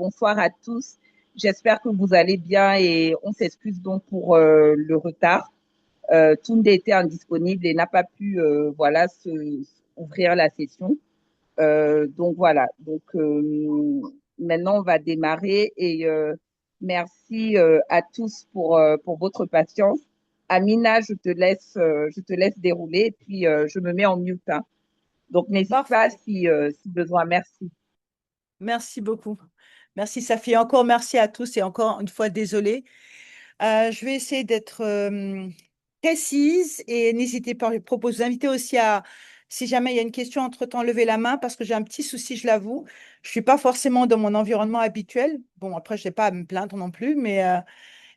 Bonsoir à tous. J'espère que vous allez bien et on s'excuse donc pour le retard. Tunde était indisponible et n'a pas pu voilà ouvrir la session. Donc voilà. Maintenant on va démarrer et merci à tous pour votre patience. Amina, je te laisse dérouler et puis je me mets en mute, hein. Donc n'hésite pas Parfait. si besoin. Merci. Merci beaucoup. Merci, Safi. Encore merci à tous et encore une fois, désolée. Je vais essayer d'être précise et n'hésitez pas, je propose d'inviter aussi à, si jamais il y a une question entre-temps, lever la main parce que j'ai un petit souci, je l'avoue. Je ne suis pas forcément dans mon environnement habituel. Bon, après, je n'ai pas à me plaindre non plus, mais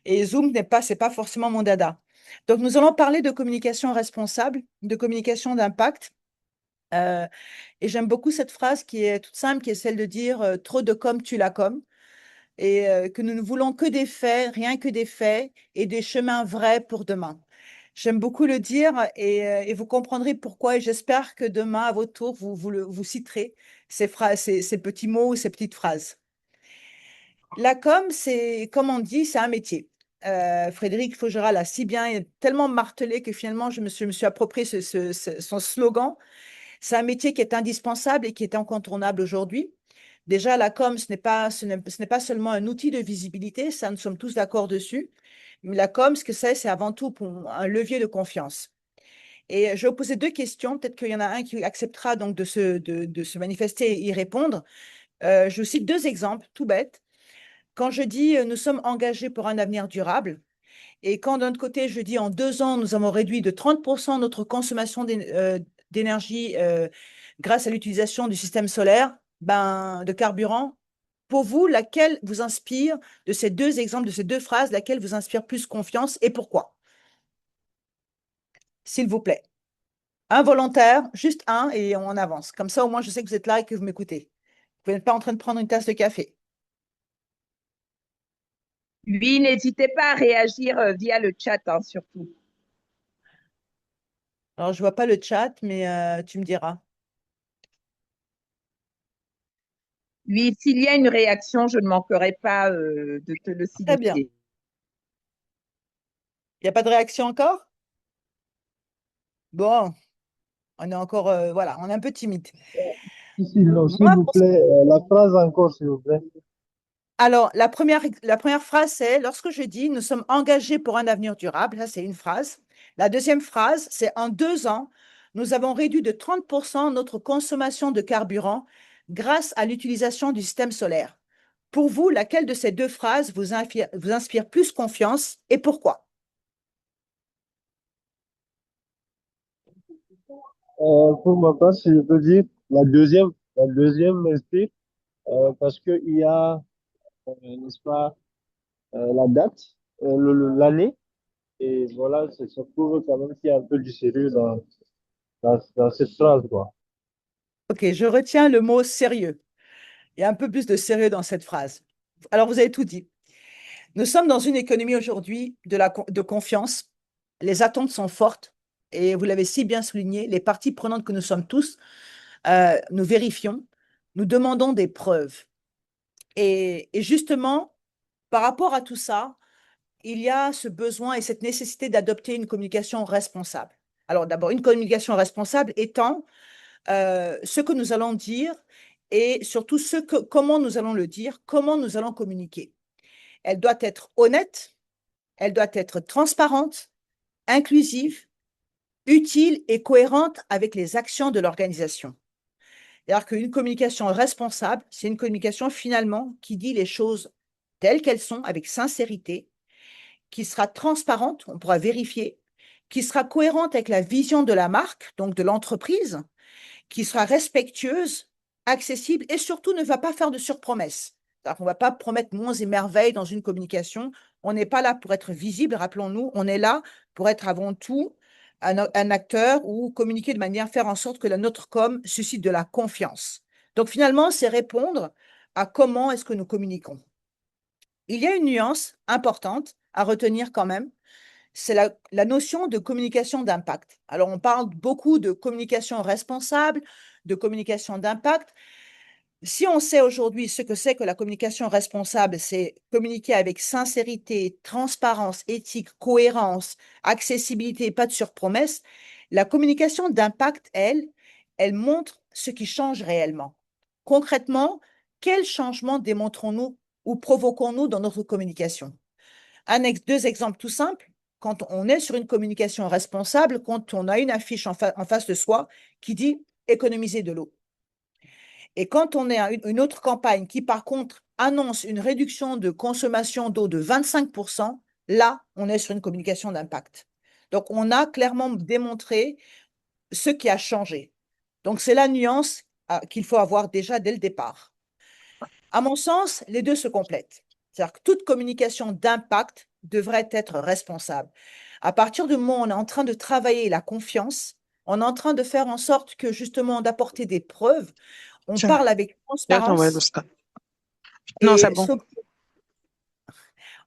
et Zoom c'est pas forcément mon dada. Donc, nous allons parler de communication responsable, de communication d'impact. Euh, et j'aime beaucoup cette phrase qui est toute simple, qui est celle de dire trop de com, tu la com. Et que nous ne voulons que des faits, rien que des faits et des chemins vrais pour demain. J'aime beaucoup le dire et vous comprendrez pourquoi. Et j'espère que demain, à votre tour, vous citerez ces phrases, ces petits mots, ces petites phrases. La com, c'est, comme on dit, c'est un métier. Frédéric Faugerat l'a si bien et tellement martelé que finalement, je me suis approprié son slogan. C'est un métier qui est indispensable et qui est incontournable aujourd'hui. Déjà, la com, ce n'est pas seulement un outil de visibilité, ça, nous sommes tous d'accord dessus. Mais la com, ce que c'est avant tout un levier de confiance. Et je vais vous poser deux questions. Peut-être qu'il y en a un qui acceptera donc de se manifester et y répondre. Je vous cite deux exemples, tout bêtes. Quand je dis nous sommes engagés pour un avenir durable, et quand d'un autre côté je dis en 2 ans, nous avons réduit de 30% notre consommation d'énergie grâce à l'utilisation du système solaire, de carburant, pour vous, laquelle vous inspire de ces deux exemples, de ces deux phrases, laquelle vous inspire plus confiance et pourquoi? S'il vous plaît. Un volontaire, juste un, et on avance. Comme ça, au moins, je sais que vous êtes là et que vous m'écoutez. Vous n'êtes pas en train de prendre une tasse de café. Oui, n'hésitez pas à réagir via le chat, hein, surtout. Alors, je ne vois pas le chat, mais tu me diras. Oui, s'il y a une réaction, je ne manquerai pas de te le Très bien. signifier. Il n'y a pas de réaction encore? Bon, on est encore, voilà, on est un peu timide. Non, s'il Moi, vous plaît, la phrase encore, s'il vous plaît. alors, la première phrase, c'est lorsque je dis nous sommes engagés pour un avenir durable, ça c'est une phrase. La deuxième phrase, c'est en 2 ans, nous avons réduit de 30% notre consommation de carburant grâce à l'utilisation du système solaire. Pour vous, laquelle de ces deux phrases vous inspire plus confiance et pourquoi? Pour ma part, si je peux dire, la deuxième m'inspire parce qu'il y a, n'est-ce pas, la date, l'année, et voilà, ça prouve quand même qu'il y a un peu du sérieux dans cette phrase, quoi. Ok, je retiens le mot sérieux. Il y a un peu plus de sérieux dans cette phrase. Alors, vous avez tout dit. Nous sommes dans une économie aujourd'hui de confiance. Les attentes sont fortes et vous l'avez si bien souligné, les parties prenantes que nous sommes tous, nous vérifions, nous demandons des preuves. Et justement, par rapport à tout ça, il y a ce besoin et cette nécessité d'adopter une communication responsable. Alors d'abord, une communication responsable étant ce que nous allons dire et surtout comment nous allons le dire, comment nous allons communiquer. Elle doit être honnête, elle doit être transparente, inclusive, utile et cohérente avec les actions de l'organisation. C'est-à-dire qu'une communication responsable, c'est une communication finalement qui dit les choses telles qu'elles sont, avec sincérité, qui sera transparente, on pourra vérifier, qui sera cohérente avec la vision de la marque, donc de l'entreprise, qui sera respectueuse, accessible et surtout ne va pas faire de surpromesses. On ne va pas promettre monts et merveilles dans une communication. On n'est pas là pour être visible, rappelons-nous, on est là pour être avant tout un acteur ou communiquer de manière à faire en sorte que notre com suscite de la confiance. Donc finalement, c'est répondre à comment est-ce que nous communiquons. Il y a une nuance importante à retenir quand même, c'est la notion de communication d'impact. Alors, on parle beaucoup de communication responsable, de communication d'impact. Si on sait aujourd'hui ce que c'est que la communication responsable, c'est communiquer avec sincérité, transparence, éthique, cohérence, accessibilité, pas de surpromesses, la communication d'impact, elle montre ce qui change réellement. Concrètement, quel changement démontrons-nous ou provoquons-nous dans notre communication? Deux exemples tout simples. Quand on est sur une communication responsable, quand on a une affiche en face de soi qui dit économiser de l'eau. Et quand on est à une autre campagne qui, par contre, annonce une réduction de consommation d'eau de 25%, là, on est sur une communication d'impact. Donc, on a clairement démontré ce qui a changé. Donc, c'est la nuance qu'il faut avoir déjà dès le départ. À mon sens, les deux se complètent. C'est-à-dire que toute communication d'impact devrait être responsable. À partir du moment où on est en train de travailler la confiance, on est en train de faire en sorte que justement d'apporter des preuves, on Tiens, parle avec je vais t'envoyer le transparence stade. Non, c'est et bon.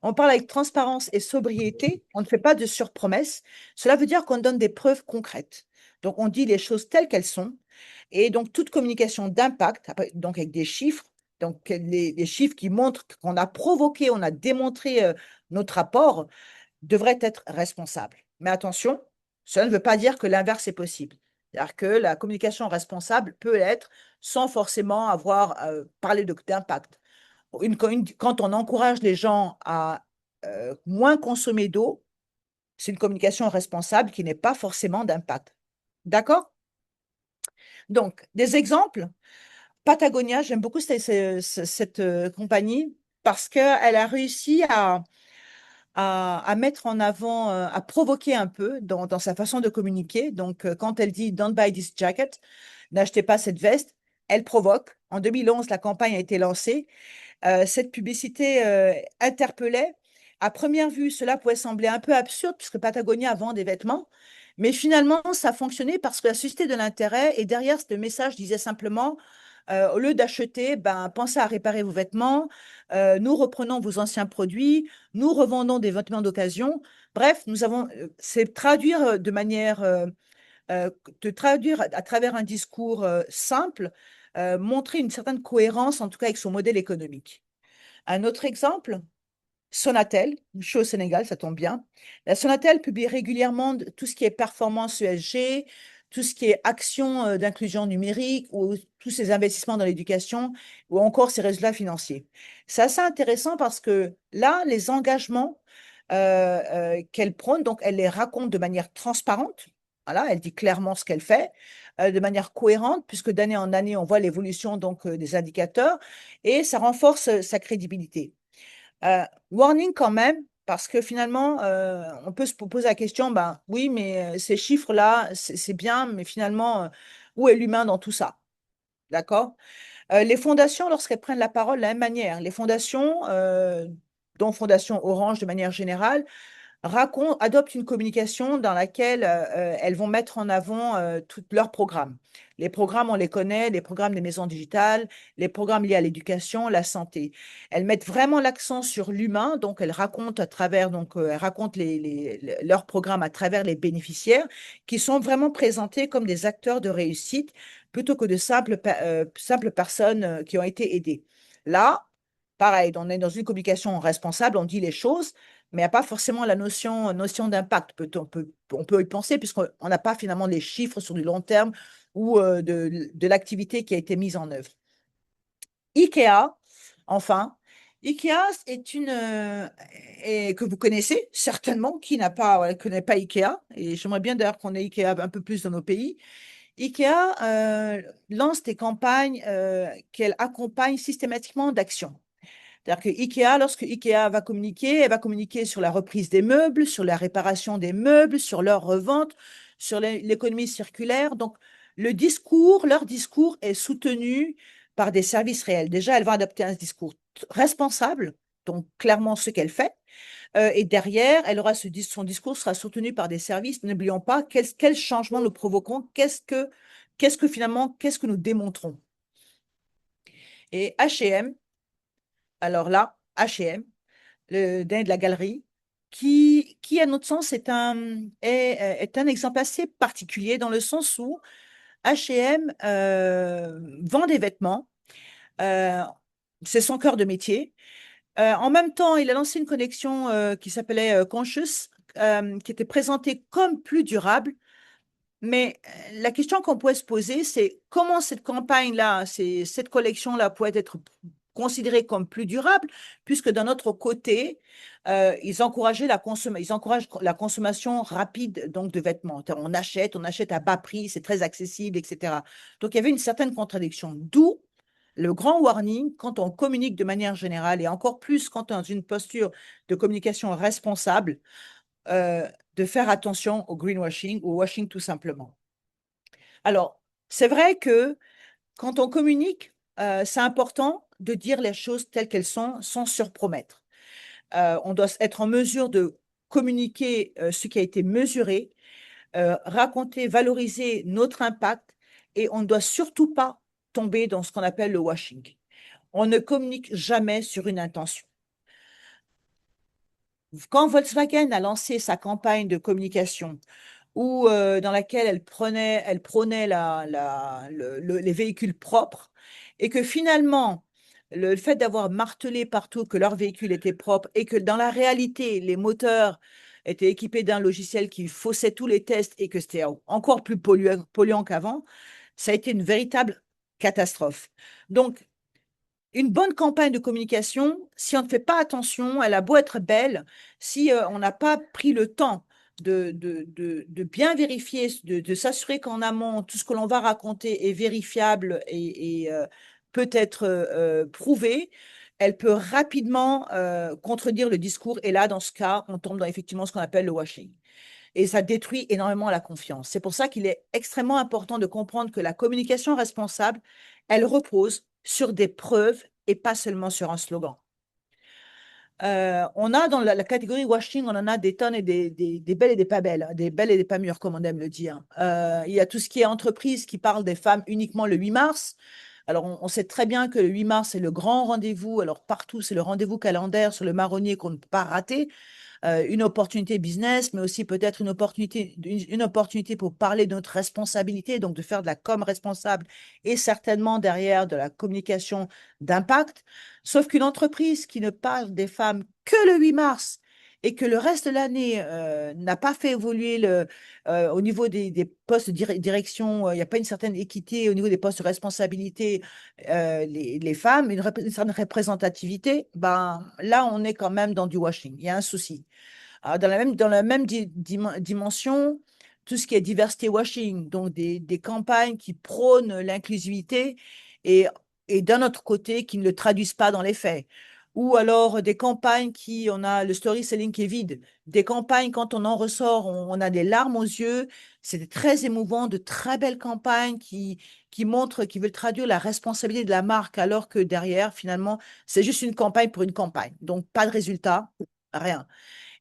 on parle avec transparence et sobriété, on ne fait pas de surpromesses. Cela veut dire qu'on donne des preuves concrètes. Donc, on dit les choses telles qu'elles sont. Et donc, toute communication d'impact, donc avec des chiffres, donc les chiffres qui montrent qu'on a provoqué, on a démontré notre apport, devrait être responsable. Mais attention, cela ne veut pas dire que l'inverse est possible. C'est-à-dire que la communication responsable peut l'être sans forcément avoir parlé d'impact. Quand on encourage les gens à moins consommer d'eau, c'est une communication responsable qui n'est pas forcément d'impact. D'accord? Donc, des exemples. Patagonia, j'aime beaucoup cette compagnie parce qu'elle a réussi à mettre en avant, à provoquer un peu dans sa façon de communiquer. Donc, quand elle dit Don't buy this jacket, n'achetez pas cette veste, elle provoque. En 2011, la campagne a été lancée. Cette publicité interpellait. À première vue, cela pouvait sembler un peu absurde puisque Patagonia vend des vêtements, mais finalement, ça a fonctionné parce que ça a suscité de l'intérêt et derrière, ce message disait simplement, au lieu d'acheter, ben, pensez à réparer vos vêtements, nous reprenons vos anciens produits, nous revendons des vêtements d'occasion. Bref, c'est traduire de manière, de traduire à travers un discours simple, montrer une certaine cohérence, en tout cas avec son modèle économique. Un autre exemple, Sonatel, je suis au Sénégal, ça tombe bien. La Sonatel publie régulièrement tout ce qui est performance ESG, tout ce qui est action d'inclusion numérique ou tous ces investissements dans l'éducation ou encore ses résultats financiers. C'est assez intéressant parce que là, les engagements qu'elle prône, donc elle les raconte de manière transparente. Voilà, elle dit clairement ce qu'elle fait, de manière cohérente, puisque d'année en année, on voit l'évolution donc des indicateurs et ça renforce sa crédibilité. Warning quand même, parce que finalement, on peut se poser la question, ben oui, mais ces chiffres-là, c'est bien, mais finalement, où est l'humain dans tout ça? D'accord? Les fondations, lorsqu'elles prennent la parole de la même manière, les fondations, dont Fondation Orange de manière générale, adoptent une communication dans laquelle elles vont mettre en avant tous leurs programmes. Les programmes, on les connaît, les programmes des maisons digitales, les programmes liés à l'éducation, la santé. Elles mettent vraiment l'accent sur l'humain, donc elles racontent elles racontent leurs programmes à travers les bénéficiaires qui sont vraiment présentés comme des acteurs de réussite plutôt que de simples personnes qui ont été aidées. Là, pareil, on est dans une communication responsable, on dit les choses, mais il n'y a pas forcément la notion d'impact. On peut y penser puisqu'on n'a pas finalement les chiffres sur du long terme ou de l'activité qui a été mise en œuvre. IKEA, enfin, IKEA est que vous connaissez certainement, qui n'a pas, ouais, connaît pas IKEA, et j'aimerais bien d'ailleurs qu'on ait IKEA un peu plus dans nos pays. IKEA lance des campagnes qu'elle accompagne systématiquement d'actions. C'est-à-dire que IKEA, lorsque IKEA va communiquer, elle va communiquer sur la reprise des meubles, sur la réparation des meubles, sur leur revente, sur l'économie circulaire. Donc, leur discours est soutenu par des services réels. Déjà, elle va adopter un discours responsable, donc clairement ce qu'elle fait. Et derrière, son discours sera soutenu par des services. N'oublions pas quel changement nous provoquons, qu'est-ce que nous démontrons. Et H&M, alors là, H&M, le dernier de la galerie, qui à notre sens, est un exemple assez particulier dans le sens où H&M vend des vêtements Euh, c'est son cœur de métier. En même temps, il a lancé une connexion qui s'appelait Conscious, qui était présentée comme plus durable. Mais la question qu'on pourrait se poser, c'est comment cette campagne-là, cette collection-là pourrait être considérée comme plus durable, puisque d'un autre côté, ils encouragent la consommation rapide donc de vêtements. On achète à bas prix, c'est très accessible, etc. Donc il y avait une certaine contradiction. D'où le grand warning quand on communique de manière générale et encore plus quand on est dans une posture de communication responsable, de faire attention au greenwashing ou au washing tout simplement. Alors, c'est vrai que quand on communique, c'est important de dire les choses telles qu'elles sont sans surpromettre. On doit être en mesure de communiquer ce qui a été mesuré, raconter, valoriser notre impact et on ne doit surtout pas tomber dans ce qu'on appelle le washing. On ne communique jamais sur une intention. Quand Volkswagen a lancé sa campagne de communication ou dans laquelle elle prônait les véhicules propres, et que finalement, le fait d'avoir martelé partout que leur véhicule était propre et que dans la réalité, les moteurs étaient équipés d'un logiciel qui faussait tous les tests et que c'était encore plus polluant qu'avant, ça a été une véritable catastrophe. Donc, une bonne campagne de communication, si on ne fait pas attention, elle a beau être belle, si on n'a pas pris le temps de bien vérifier, de s'assurer qu'en amont, tout ce que l'on va raconter est vérifiable et peut être prouvé, elle peut rapidement contredire le discours. Et là, dans ce cas, on tombe dans effectivement ce qu'on appelle le washing. Et ça détruit énormément la confiance. C'est pour ça qu'il est extrêmement important de comprendre que la communication responsable, elle repose sur des preuves et pas seulement sur un slogan. On a dans la catégorie washing, on en a des tonnes et des belles et des pas belles, hein, des belles et des pas mûres, comme on aime le dire. Il y a tout ce qui est entreprise qui parle des femmes uniquement le 8 mars. Alors, on sait très bien que le 8 mars, c'est le grand rendez-vous. Alors, partout, c'est le rendez-vous calendaire sur le marronnier qu'on ne peut pas rater. Une opportunité business, mais aussi peut-être une opportunité pour parler de notre responsabilité, donc de faire de la com responsable et certainement derrière de la communication d'impact. Sauf qu'une entreprise qui ne parle des femmes que le 8 mars et que le reste de l'année n'a pas fait évoluer au niveau des postes de direction, il n'y a pas une certaine équité au niveau des postes de responsabilité, les femmes, une certaine représentativité, ben, là, on est quand même dans du washing. Il y a un souci. Alors, dans la même dimension, tout ce qui est diversité washing, donc des campagnes qui prônent l'inclusivité et, et d'un autre côté, qui ne le traduisent pas dans les faits. Ou alors des campagnes on a le storytelling qui est vide. Des campagnes, quand on en ressort, on a des larmes aux yeux. C'est très émouvant, de très belles campagnes qui montrent, qui veulent traduire la responsabilité de la marque, alors que derrière, finalement, c'est juste une campagne pour une campagne. Donc, pas de résultat, rien.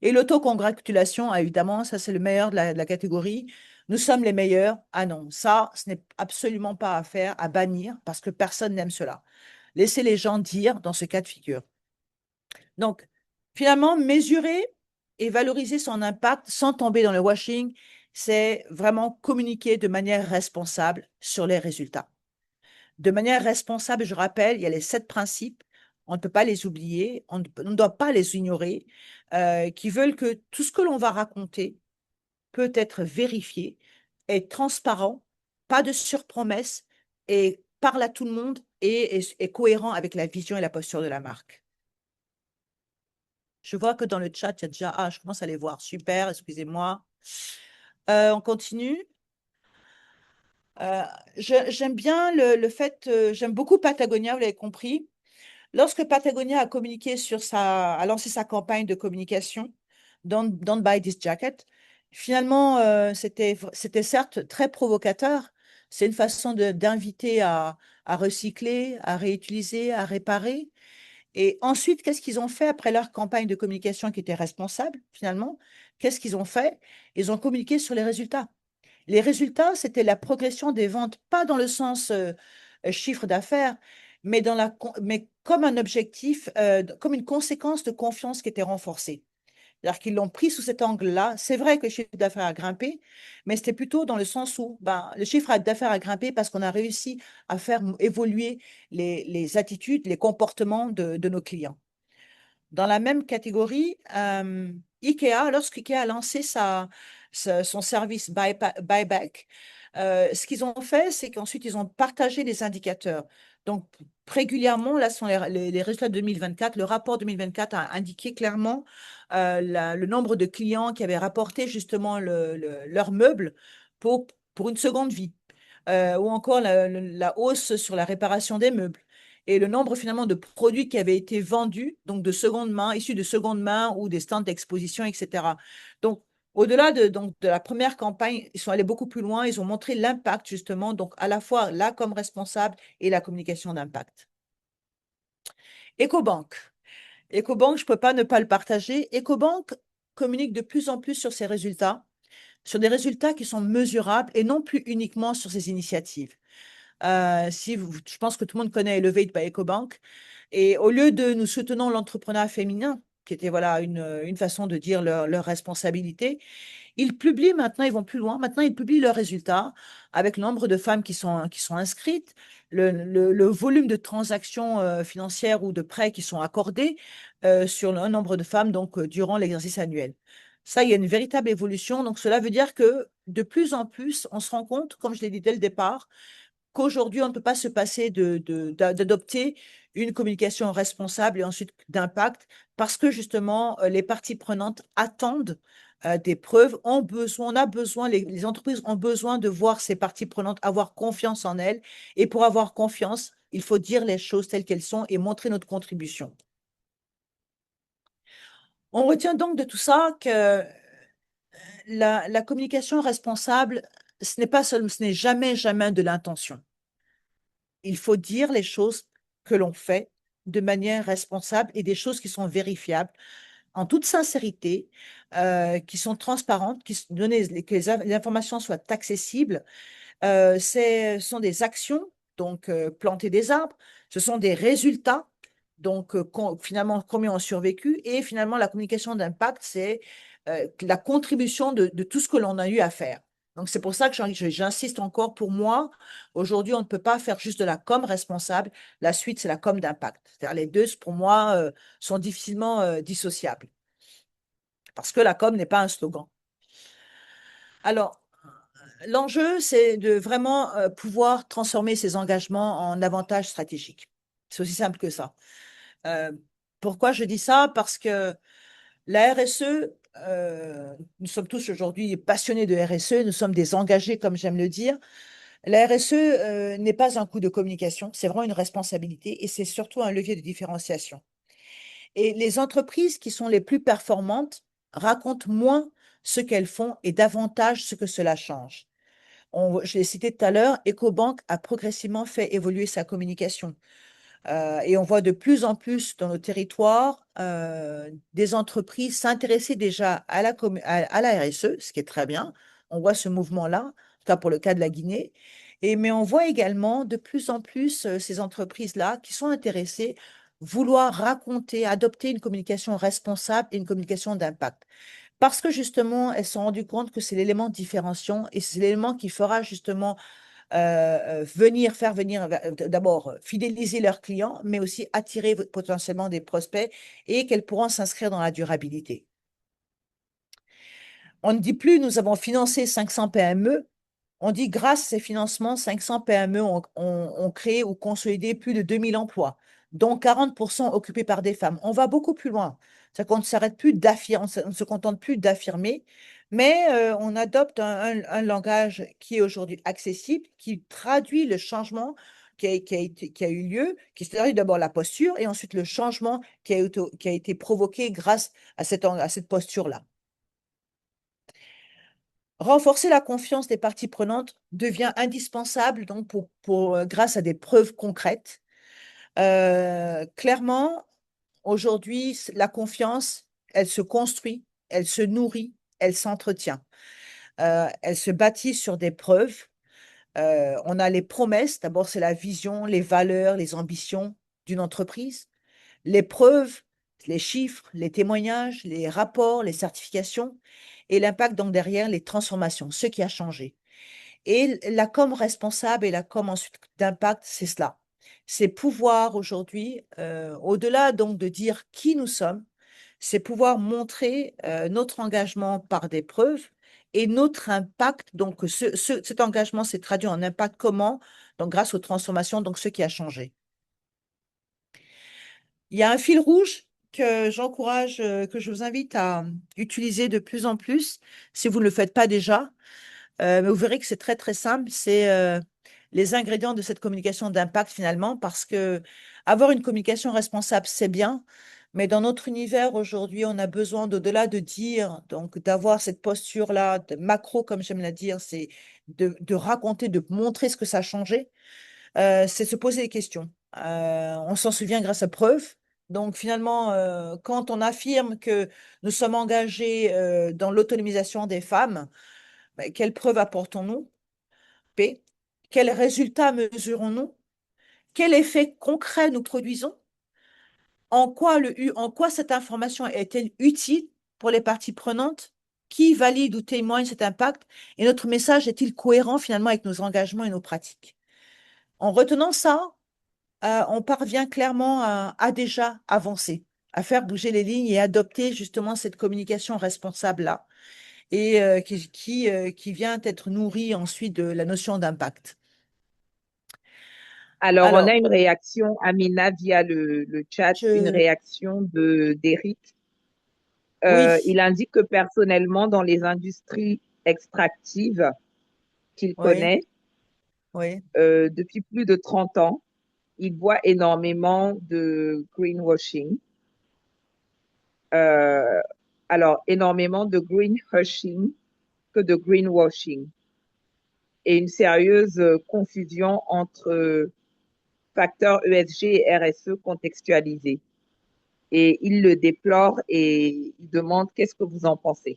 Et l'autocongratulation, évidemment, ça c'est le meilleur de la catégorie. Nous sommes les meilleurs. Ah non, ça, ce n'est absolument pas à faire, à bannir, parce que personne n'aime cela. Laissez les gens dire dans ce cas de figure. Donc, finalement, mesurer et valoriser son impact sans tomber dans le washing, c'est vraiment communiquer de manière responsable sur les résultats. De manière responsable, je rappelle, il y a les 7 principes, on ne peut pas les oublier, on ne doit pas les ignorer, qui veulent que tout ce que l'on va raconter peut être vérifié, est transparent, pas de surpromesses et parle à tout le monde et est cohérent avec la vision et la posture de la marque. Je vois que dans le chat, il y a déjà... Ah, je commence à les voir. Super, excusez-moi. On continue. J'aime bien le fait, j'aime beaucoup Patagonia, vous l'avez compris. Lorsque Patagonia a lancé sa campagne de communication, Don't Buy This Jacket, finalement, c'était certes très provocateur. C'est une façon d'inviter à recycler, à réutiliser, à réparer. Et ensuite, qu'est-ce qu'ils ont fait après leur campagne de communication qui était responsable, finalement? Qu'est-ce qu'ils ont fait? Ils ont communiqué sur les résultats. Les résultats, c'était la progression des ventes, pas dans le sens chiffre d'affaires, mais, mais comme un objectif, comme une conséquence de confiance qui était renforcée. C'est-à-dire qu'ils l'ont pris sous cet angle-là. C'est vrai que le chiffre d'affaires a grimpé, mais c'était plutôt dans le sens où le chiffre d'affaires a grimpé parce qu'on a réussi à faire évoluer les attitudes, les comportements de nos clients. Dans la même catégorie, IKEA, lorsqu'IKEA a lancé son service buyback, ce qu'ils ont fait, c'est qu'ensuite, ils ont partagé les indicateurs. Donc, régulièrement, là, ce sont les résultats de 2024. Le rapport 2024 a indiqué clairement le nombre de clients qui avaient rapporté justement leurs meubles pour une seconde vie, ou encore la hausse sur la réparation des meubles et le nombre finalement de produits qui avaient été vendus, donc de seconde main, issus de seconde main ou des stands d'exposition, etc. Donc, au-delà de la première campagne, ils sont allés beaucoup plus loin, ils ont montré l'impact justement, donc à la fois là comme responsable et la communication d'impact. EcoBank. EcoBank, je ne peux pas ne pas le partager. EcoBank communique de plus en plus sur des résultats qui sont mesurables et non plus uniquement sur ses initiatives. Je pense que tout le monde connaît Elevate by EcoBank. Et au lieu de nous soutenons l'entrepreneuriat féminin, qui était voilà une façon de dire leur responsabilité, ils publient maintenant, ils vont plus loin, maintenant ils publient leurs résultats avec le nombre de femmes qui sont inscrites, le volume de transactions financières ou de prêts qui sont accordés sur un nombre de femmes donc, durant l'exercice annuel. Ça, il y a une véritable évolution. Donc, cela veut dire que de plus en plus, on se rend compte, comme je l'ai dit dès le départ, qu'aujourd'hui, on ne peut pas se passer d'adopter une communication responsable et ensuite d'impact parce que justement, les parties prenantes attendent des preuves, les entreprises ont besoin de voir ces parties prenantes avoir confiance en elles. Et pour avoir confiance, il faut dire les choses telles qu'elles sont et montrer notre contribution. On retient donc de tout ça que la communication responsable, ce n'est jamais, jamais de l'intention. Il faut dire les choses que l'on fait de manière responsable et des choses qui sont vérifiables, en toute sincérité, qui sont transparentes, que les informations soient accessibles. Ce sont des actions, donc planter des arbres, ce sont des résultats, donc finalement combien ont survécu, et finalement la communication d'impact, c'est la contribution de tout ce que l'on a eu à faire. Donc c'est pour ça que j'insiste encore, pour moi, aujourd'hui on ne peut pas faire juste de la com responsable, la suite c'est la com d'impact. C'est-à-dire les deux, pour moi, sont difficilement dissociables, parce que la com n'est pas un slogan. Alors, l'enjeu, c'est de vraiment pouvoir transformer ces engagements en avantages stratégiques. C'est aussi simple que ça. Pourquoi je dis ça? Parce que la RSE, nous sommes tous aujourd'hui passionnés de RSE, nous sommes des engagés, comme j'aime le dire. La RSE n'est pas un coup de communication, c'est vraiment une responsabilité et c'est surtout un levier de différenciation. Et les entreprises qui sont les plus performantes racontent moins ce qu'elles font et davantage ce que cela change. Je l'ai cité tout à l'heure, EcoBank a progressivement fait évoluer sa communication. Et on voit de plus en plus dans nos territoires des entreprises s'intéresser déjà à la RSE, ce qui est très bien. On voit ce mouvement-là, en tout cas pour le cas de la Guinée. Mais on voit également de plus en plus ces entreprises-là qui sont intéressées vouloir raconter, adopter une communication responsable et une communication d'impact. Parce que justement, elles se sont rendues compte que c'est l'élément différenciant et c'est l'élément qui fera justement faire venir d'abord fidéliser leurs clients, mais aussi attirer potentiellement des prospects et qu'elles pourront s'inscrire dans la durabilité. On ne dit plus nous avons financé 500 PME, on dit grâce à ces financements, 500 PME ont créé ou consolidé plus de 2000 emplois, dont 40% occupés par des femmes. On va beaucoup plus loin. C'est qu'on ne s'arrête plus d'affirmer, on ne se contente plus d'affirmer, mais on adopte un langage qui est aujourd'hui accessible, qui traduit le changement qui a eu lieu, qui traduit d'abord la posture et ensuite le changement qui a été provoqué grâce à cette posture-là. Renforcer la confiance des parties prenantes devient indispensable donc grâce à des preuves concrètes. Clairement, aujourd'hui, la confiance, elle se construit, elle se nourrit, elle s'entretient. Elle se bâtit sur des preuves. On a les promesses, d'abord c'est la vision, les valeurs, les ambitions d'une entreprise. Les preuves, les chiffres, les témoignages, les rapports, les certifications et l'impact donc derrière les transformations, ce qui a changé. Et la com responsable et la com ensuite d'impact, c'est cela. C'est pouvoir aujourd'hui, au-delà donc de dire qui nous sommes, c'est pouvoir montrer notre engagement par des preuves et notre impact. Donc, cet engagement s'est traduit en impact comment? Donc, grâce aux transformations, donc ce qui a changé. Il y a un fil rouge que j'encourage, que je vous invite à utiliser de plus en plus, si vous ne le faites pas déjà. Mais vous verrez que c'est très, très simple. C'est les ingrédients de cette communication d'impact finalement, parce que avoir une communication responsable, c'est bien. Mais dans notre univers aujourd'hui, on a besoin d'au-delà de dire, donc d'avoir cette posture-là, de macro, comme j'aime la dire, c'est de raconter, de montrer ce que ça a changé, c'est se poser des questions. On s'en souvient grâce à preuves. Donc finalement, quand on affirme que nous sommes engagés dans l'autonomisation des femmes, ben, quelles preuves apportons-nous? P. Quels résultats mesurons-nous? Quel effet concret nous produisons? En quoi cette information est-elle utile pour les parties prenantes? Qui valide ou témoigne cet impact? Et notre message est-il cohérent finalement avec nos engagements et nos pratiques? En retenant ça, on parvient clairement à déjà avancer, à faire bouger les lignes et adopter justement cette communication responsable-là et qui vient être nourrie ensuite de la notion d'impact. Alors, on a Alors, une réaction, Amina, via le chat, une je, réaction d'Eric. oui, Il indique que personnellement, dans les industries extractives qu'il oui, connaît, oui. depuis plus de 30 ans, il voit énormément de greenwashing. Euh, alors, énormément de greenwashing que de greenwashing et une sérieuse confusion entre facteurs ESG et RSE contextualisés. Et il le déplore et il demande qu'est-ce que vous en pensez.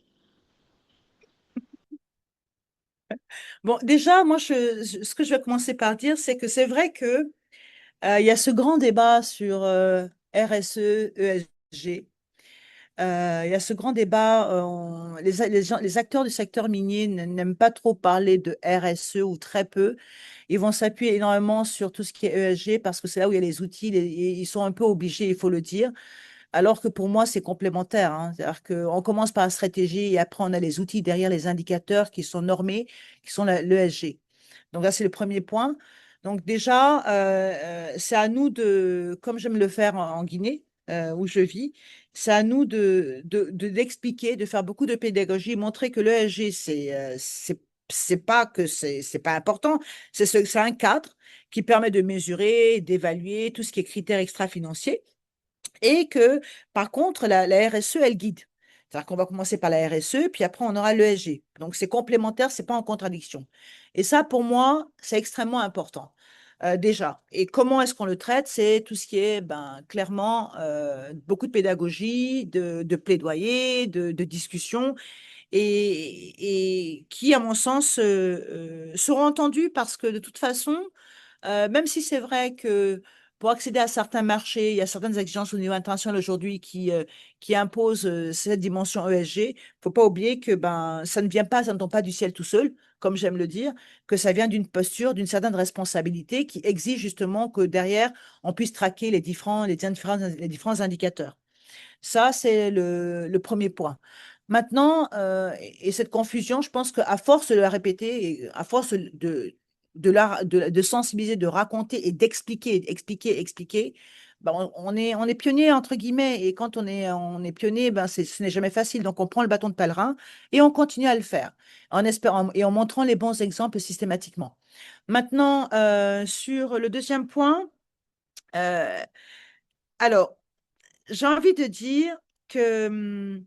Bon, déjà, moi, ce que je vais commencer par dire, c'est que c'est vrai que il y a ce grand débat sur RSE, ESG. Il y a ce grand débat. Les acteurs du secteur minier n'aiment pas trop parler de RSE ou très peu. Ils vont s'appuyer énormément sur tout ce qui est ESG parce que c'est là où il y a les outils. Et ils sont un peu obligés, il faut le dire. Alors que pour moi, c'est complémentaire, hein. C'est-à-dire qu'on commence par la stratégie et après, on a les outils derrière les indicateurs qui sont normés, qui sont l'ESG. Donc là, c'est le premier point. Donc déjà, c'est à nous de, comme j'aime le faire en Guinée, où je vis, c'est à nous d'expliquer, de faire beaucoup de pédagogie, montrer que l'ESG, c'est pas que c'est pas important, c'est un cadre qui permet de mesurer, d'évaluer tout ce qui est critères extra-financiers et que, par contre, la RSE, elle guide. C'est-à-dire qu'on va commencer par la RSE, puis après, on aura l'ESG. Donc, c'est complémentaire, c'est pas en contradiction. Et ça, pour moi, c'est extrêmement important, déjà. Et comment est-ce qu'on le traite? C'est tout ce qui est, ben, clairement, beaucoup de pédagogie, de plaidoyer, de discussion, et qui, à mon sens, seront entendus parce que, de toute façon, même si c'est vrai que pour accéder à certains marchés, il y a certaines exigences au niveau international aujourd'hui qui imposent cette dimension ESG, faut pas oublier que ben, ça ne vient pas, ça ne tombe pas du ciel tout seul, comme j'aime le dire, que ça vient d'une posture, d'une certaine responsabilité qui exige justement que derrière, on puisse traquer les différents indicateurs. Ça, c'est le premier point. Maintenant, et cette confusion, je pense qu'à force de la répéter, et à force de sensibiliser, de raconter et d'expliquer, expliquer, ben, on est pionnier, entre guillemets, et quand on est pionnier, ben, ce n'est jamais facile. Donc, on prend le bâton de pèlerin et on continue à le faire, en espérant et en montrant les bons exemples systématiquement. Maintenant, sur le deuxième point, euh, alors, j'ai envie de dire que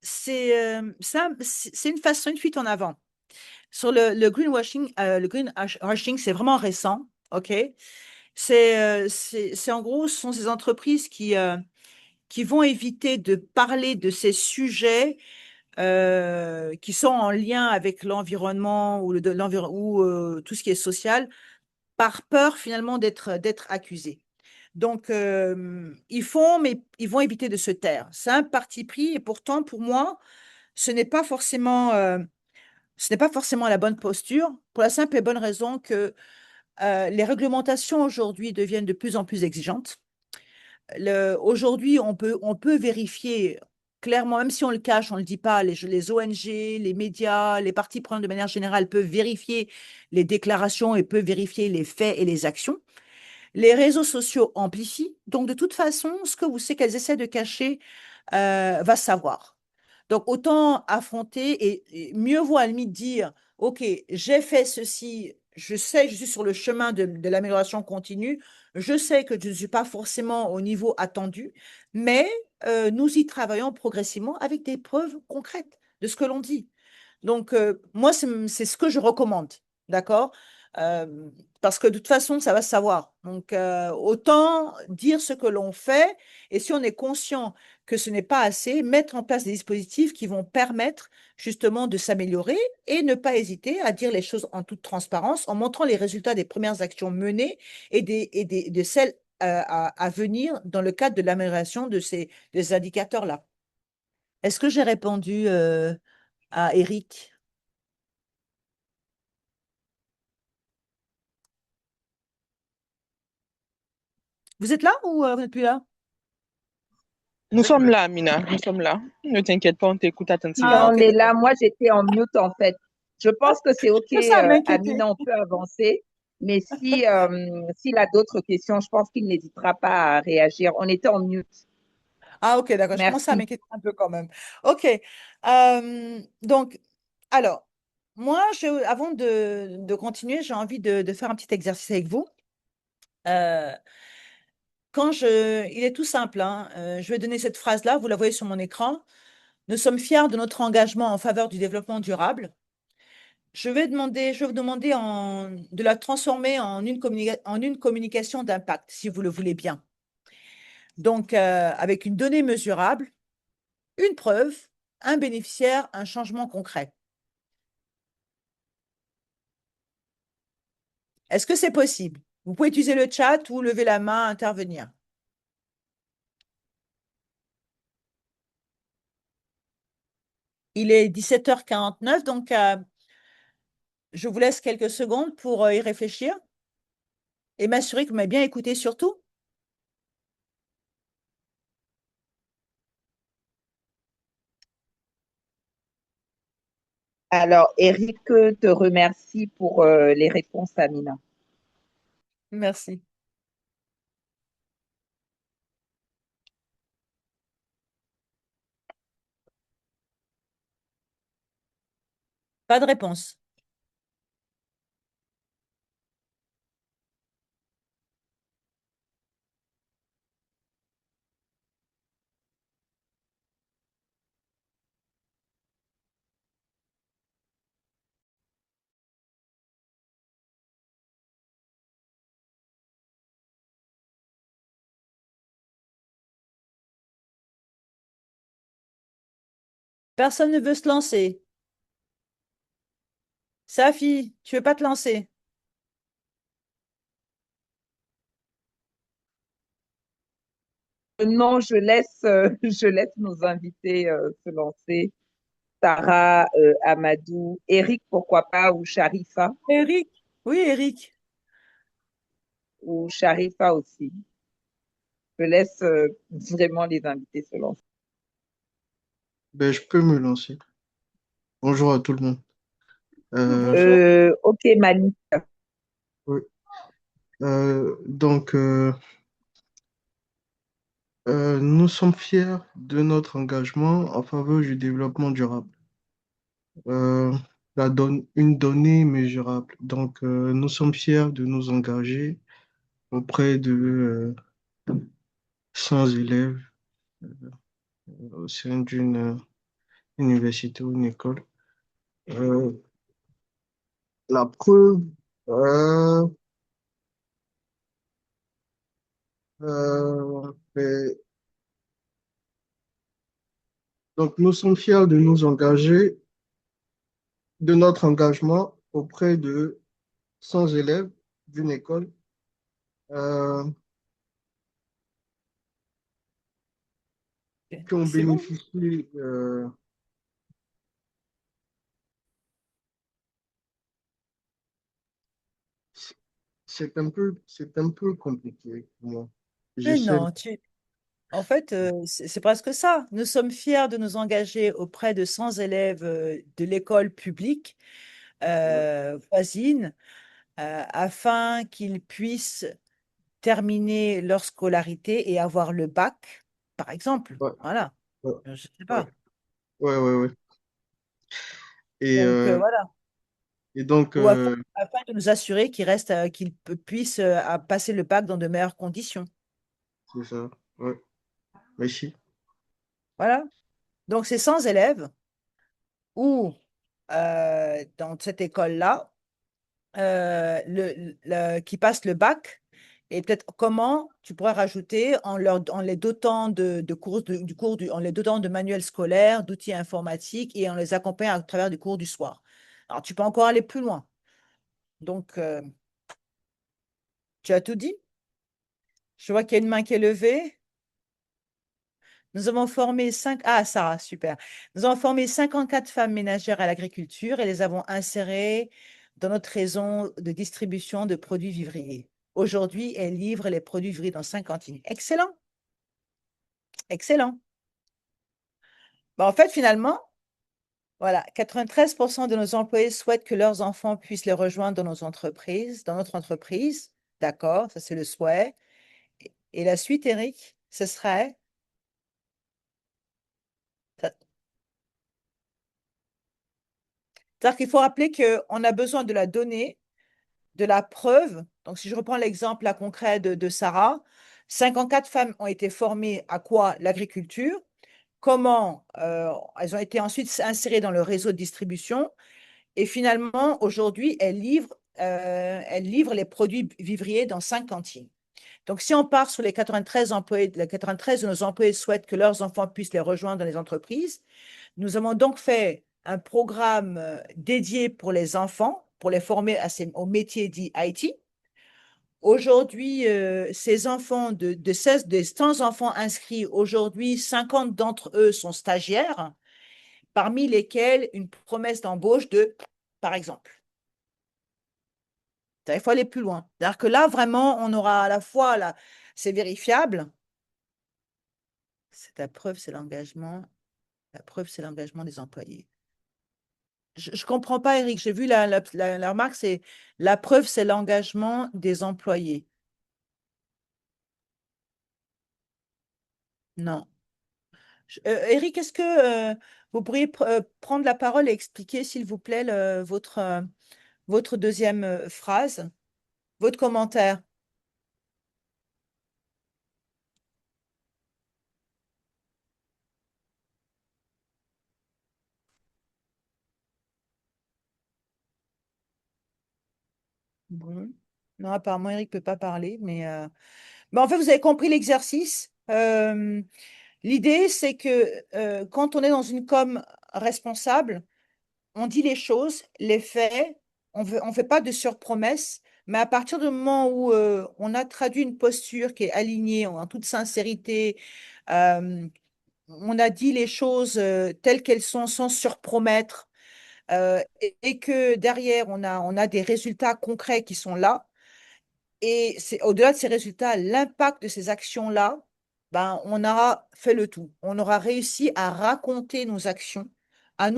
c'est une façon, une fuite en avant. Sur le greenwashing, c'est vraiment récent, OK? C'est en gros, ce sont ces entreprises qui vont éviter de parler de ces sujets qui sont en lien avec l'environnement ou tout ce qui est social par peur finalement d'être accusés. Donc, ils font, mais ils vont éviter de se taire. C'est un parti pris et pourtant, pour moi, ce n'est pas forcément, ce n'est pas forcément la bonne posture pour la simple et bonne raison que les réglementations aujourd'hui deviennent de plus en plus exigeantes. Aujourd'hui, on peut vérifier clairement, même si on le cache, on ne le dit pas, les ONG, les médias, les parties prenantes de manière générale peuvent vérifier les déclarations et peuvent vérifier les faits et les actions. Les réseaux sociaux amplifient. Donc, de toute façon, ce qu'elles essaient de cacher va savoir. Donc, autant affronter et mieux vaut à la limite dire, OK, j'ai fait ceci, je sais que je suis sur le chemin de l'amélioration continue, je sais que je ne suis pas forcément au niveau attendu, mais nous y travaillons progressivement avec des preuves concrètes de ce que l'on dit. Donc, moi, c'est ce que je recommande, d'accord? Euh, Parce que de toute façon, ça va se savoir. Donc, autant dire ce que l'on fait, et si on est conscient que ce n'est pas assez, mettre en place des dispositifs qui vont permettre justement de s'améliorer et ne pas hésiter à dire les choses en toute transparence, en montrant les résultats des premières actions menées de celles à venir dans le cadre de l'amélioration des indicateurs-là. Est-ce que j'ai répondu à Eric? Vous êtes là ou vous n'êtes plus là? Nous sommes là, Amina, nous sommes là. Ne t'inquiète pas, on t'écoute Ah, attentivement. On ok, est d'accord. là. Moi, j'étais en mute en fait. Je pense que c'est OK, C'est ça, m'inquiéter. Amina, on peut avancer. Mais s'il a d'autres questions, je pense qu'il n'hésitera pas à réagir. On était en mute. Ah, ok, d'accord. Je commence à Merci. m'inquiéter un peu quand même. Ok. Donc, alors, moi, avant de continuer, j'ai envie de faire un petit exercice avec vous. Euh, il est tout simple, hein. Je vais donner cette phrase-là. Vous la voyez sur mon écran. Nous sommes fiers de notre engagement en faveur du développement durable. Je vais vous demander de la transformer en une communication d'impact, si vous le voulez bien. Donc, avec une donnée mesurable, une preuve, un bénéficiaire, un changement concret. Est-ce que c'est possible? Vous pouvez utiliser le chat ou lever la main, intervenir. Il est 17h49, donc je vous laisse quelques secondes pour y réfléchir et m'assurer que vous m'avez bien écouté surtout. Alors, Eric te remercie pour les réponses, Amina. Merci. Pas de réponse. Personne ne veut se lancer. Safi, tu veux pas te lancer? Non, je laisse nos invités se lancer. Sarah, Amadou, Eric, pourquoi pas, Eric? Oui, Eric. ou Sharifa aussi. Je laisse vraiment les invités se lancer. Ben, je peux me lancer. Bonjour à tout le monde. Euh, Bonjour. OK, Mani. oui. Donc, nous sommes fiers de notre engagement en faveur du développement durable. Euh, une donnée mesurable. Donc, nous sommes fiers de nous engager auprès de 100 élèves au sein d'une université ou une école. Euh, la preuve, euh, ben, donc nous sommes fiers de nous engager, de notre engagement auprès de 100 élèves d'une école. Euh, qu'on C'est bon. bénéficie, c'est un peu compliqué pour moi. Mais J'essaie. non, en fait, c'est presque ça. Nous sommes fiers de nous engager auprès de 100 élèves de l'école publique Ouais, voisine afin qu'ils puissent terminer leur scolarité et avoir le bac, par exemple. ouais, Voilà, ouais, je ne sais ouais, pas. ouais, ouais, ouais. Et, Donc, euh, voilà. et donc, Ou afin de nous assurer qu'ils puissent passer le bac dans de meilleures conditions. c'est ça. Ouais, merci. Voilà. Donc, c'est 100 élèves ou dans cette école-là qui passent le bac et peut-être comment tu pourrais rajouter en les dotant de cours en les dotant de manuels scolaires, d'outils informatiques et en les accompagnant à travers du cours du soir. Alors, tu peux encore aller plus loin. Donc, tu as tout dit? Je vois qu'il y a une main qui est levée. Nous avons formé Ah, Sarah, super. Nous avons formé 54 femmes ménagères à l'agriculture et les avons insérées dans notre réseau de distribution de produits vivriers. Aujourd'hui, elles livrent les produits vivriers dans 5 cantines. Excellent, excellent. En fait, finalement, voilà, 93% de nos employés souhaitent que leurs enfants puissent les rejoindre dans notre entreprise. D'accord, ça c'est le souhait. Et la suite, Eric, ce serait, c'est-à-dire qu'il faut rappeler qu'on a besoin de la donnée, de la preuve. Donc, si je reprends l'exemple là, concret de Sarah, 54 femmes ont été formées à quoi? L'agriculture. Comment elles ont été ensuite insérées dans le réseau de distribution. Et finalement, aujourd'hui, elles livrent les produits vivriers dans 5 cantines. Donc, si on part sur les 93 employés, les 93 de nos employés souhaitent que leurs enfants puissent les rejoindre dans les entreprises, nous avons donc fait un programme dédié pour les enfants, pour les former au métier dit IT. Aujourd'hui, ces enfants, de 16, des 100 enfants inscrits, aujourd'hui, 50 d'entre eux sont stagiaires, parmi lesquels une promesse d'embauche par exemple. Il faut aller plus loin. C'est-à-dire que là, vraiment, on aura à la fois, là, c'est vérifiable. C'est la preuve, c'est l'engagement. La preuve, c'est l'engagement des employés. Je ne comprends pas, Eric. J'ai vu la remarque, c'est la preuve, c'est l'engagement des employés. Non. Eric, est-ce que vous pourriez prendre la parole et expliquer, s'il vous plaît, votre deuxième phrase, votre commentaire? Bon. Non, apparemment, Eric ne peut pas parler, mais en fait, vous avez compris l'exercice. L'idée, c'est que quand on est dans une com responsable, on dit les choses, les faits, on fait pas de surpromesses, mais à partir du moment où on a traduit une posture qui est alignée en toute sincérité, euh, on a dit les choses telles qu'elles sont sans surpromettre, et que derrière, on a des résultats concrets qui sont là. Et c'est au-delà de ces résultats, l'impact de ces actions-là, ben, on aura fait le tout. On aura réussi à raconter nos actions, à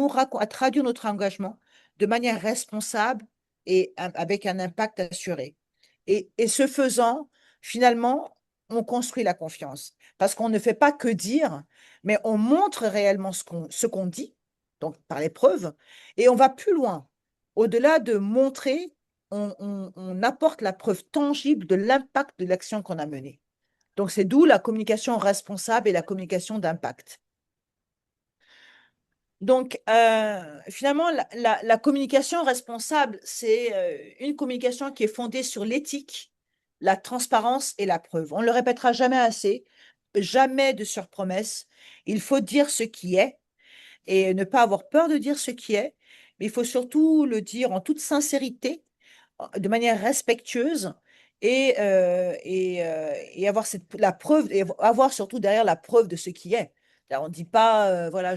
traduire notre engagement de manière responsable et avec un impact assuré. Et ce faisant, finalement, on construit la confiance. Parce qu'on ne fait pas que dire, mais on montre réellement ce qu'on dit, donc par les preuves, et on va plus loin. Au-delà de montrer, on apporte la preuve tangible de l'impact de l'action qu'on a menée. Donc, c'est d'où la communication responsable et la communication d'impact. Donc, finalement, la communication responsable, c'est une communication qui est fondée sur l'éthique, la transparence et la preuve. On ne le répétera jamais assez, jamais de surpromesses. Il faut dire ce qui est et ne pas avoir peur de dire ce qui est, mais il faut surtout le dire en toute sincérité, de manière respectueuse et avoir la preuve, et avoir surtout derrière la preuve de ce qui est. On ne dit pas, voilà,